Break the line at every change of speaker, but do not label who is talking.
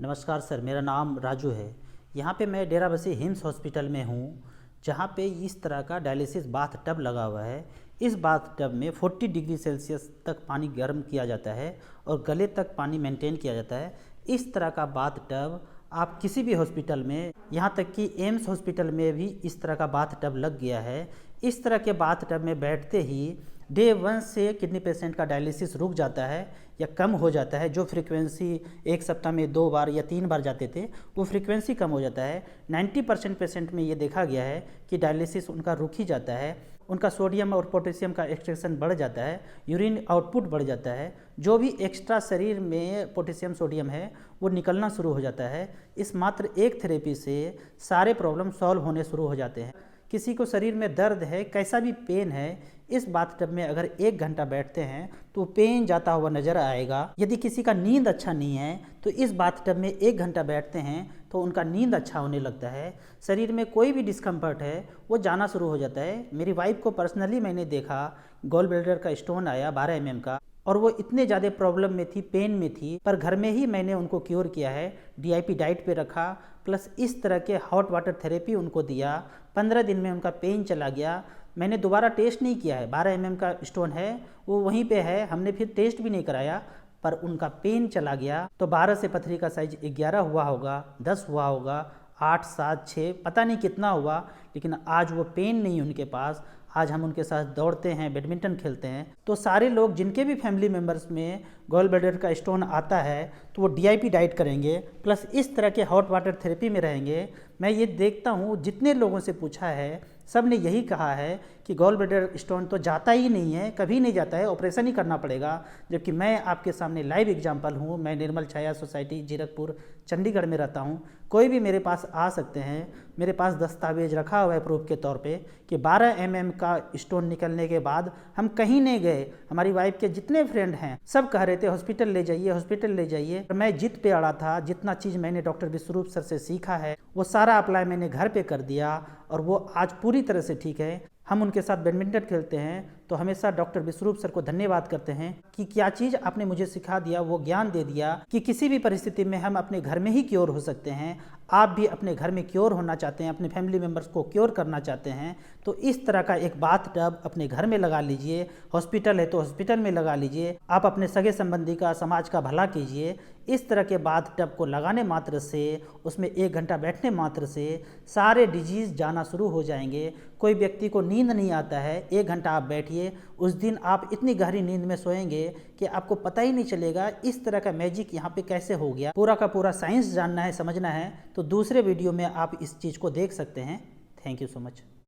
नमस्कार सर, मेरा नाम राजू है। यहाँ पे मैं डेराबस्सी हिम्स हॉस्पिटल में हूँ, जहाँ पे इस तरह का डायलिसिस बाथ टब लगा हुआ है। इस बाथ टब में 40 डिग्री सेल्सियस तक पानी गर्म किया जाता है और गले तक पानी मेंटेन किया जाता है। इस तरह का बाथ टब आप किसी भी हॉस्पिटल में, यहाँ तक कि एम्स हॉस्पिटल में भी इस तरह का बाथ टब लग गया है। इस तरह के बाथ टब में बैठते ही डे 1 से किडनी पेशेंट का डायलिसिस रुक जाता है या कम हो जाता है। जो फ्रीक्वेंसी एक सप्ताह में 2 बार या 3 बार जाते थे, वो फ्रीक्वेंसी कम हो जाता है। 90% पेशेंट में ये देखा गया है कि डायलिसिस उनका रुक ही जाता है। उनका सोडियम और पोटेशियम का एक्सट्रैक्शन बढ़ जाता है, यूरिन आउटपुट बढ़ जाता है, जो भी एक्स्ट्रा शरीर में पोटेशियम सोडियम है वो निकलना शुरू हो जाता है। इस मात्र एक थेरेपी से सारे प्रॉब्लम सॉल्व होने शुरू हो जाते हैं। किसी को शरीर में दर्द है, कैसा भी पेन है, इस बाथटब में अगर 1 घंटा बैठते हैं तो पेन जाता हुआ नजर आएगा। यदि किसी का नींद अच्छा नहीं है तो इस बाथटब में 1 घंटा बैठते हैं तो उनका नींद अच्छा होने लगता है। शरीर में कोई भी डिस्कम्फर्ट है वो जाना शुरू हो जाता है। मेरी वाइफ को पर्सनली मैंने देखा, गॉल ब्लैडर का स्टोन आया 12 mm का, और वो इतने ज़्यादा प्रॉब्लम में थी, पेन में थी, पर घर में ही मैंने उनको क्योर किया है। DIP डाइट पे रखा, प्लस इस तरह के हॉट वाटर थेरेपी उनको दिया। 15 दिन में उनका पेन चला गया। मैंने दोबारा टेस्ट नहीं किया है, 12 mm का स्टोन है वो वहीं पे है, हमने फिर टेस्ट भी नहीं कराया, पर उनका पेन चला गया। तो 12 से पथरी का साइज 11 हुआ होगा, 10 हुआ होगा, 8, 7, 6 पता नहीं कितना हुआ, लेकिन आज वो पेन नहीं उनके पास। आज हम उनके साथ दौड़ते हैं, बैडमिंटन खेलते हैं। तो सारे लोग जिनके भी फैमिली मेम्बर्स में गॉल ब्लैडर का स्टोन आता है तो वो DIP डाइट करेंगे, प्लस इस तरह के हॉट वाटर थेरेपी में रहेंगे। मैं ये देखता हूँ जितने लोगों से पूछा है, सब ने यही कहा है कि गॉल ब्लैडर स्टोन तो जाता ही नहीं है, कभी नहीं जाता है, ऑपरेशन ही करना पड़ेगा। जबकि मैं आपके सामने लाइव एग्जांपल हूँ। मैं निर्मल छाया सोसाइटी जीरकपुर चंडीगढ़ में रहता हूँ। कोई भी मेरे पास आ सकते हैं। मेरे पास दस्तावेज रखा हुआ है प्रूफ के तौर पे कि 12 mm का स्टोन निकलने के बाद हम कहीं नहीं गए। हमारी वाइफ के जितने फ्रेंड हैं सब कह रहे थे हॉस्पिटल ले जाइए, हॉस्पिटल ले जाइए। मैं जिद पे अड़ा था। जितना चीज़ मैंने डॉक्टर विश्वरूप सर से सीखा है वो सारा अप्लाई मैंने घर पे कर दिया और वो आज पूरी तरह से ठीक है। हम उनके साथ बैडमिंटन खेलते हैं तो हमेशा डॉक्टर विश्वरूप सर को धन्यवाद करते हैं कि क्या चीज़ आपने मुझे सिखा दिया, वो ज्ञान दे दिया कि किसी भी परिस्थिति में हम अपने घर में ही क्योर हो सकते हैं। आप भी अपने घर में क्योर होना चाहते हैं, अपने फैमिली मेम्बर्स को क्योर करना चाहते हैं, तो इस तरह का एक बाथ टब अपने घर में लगा लीजिए। हॉस्पिटल है तो हॉस्पिटल में लगा लीजिए। आप अपने सगे संबंधी का, समाज का भला कीजिए। इस तरह के बाथ टब को लगाने मात्र से, उसमें 1 घंटा बैठने मात्र से सारे डिजीज़ जाना शुरू हो जाएंगे। कोई व्यक्ति को नींद नहीं आता है, 1 घंटा आप बैठिए, उस दिन आप इतनी गहरी नींद में सोएंगे कि आपको पता ही नहीं चलेगा इस तरह का मैजिक यहाँ पे कैसे हो गया। पूरा का पूरा साइंस जानना है, समझना है तो दूसरे वीडियो में आप इस चीज़ को देख सकते हैं। Thank you so much.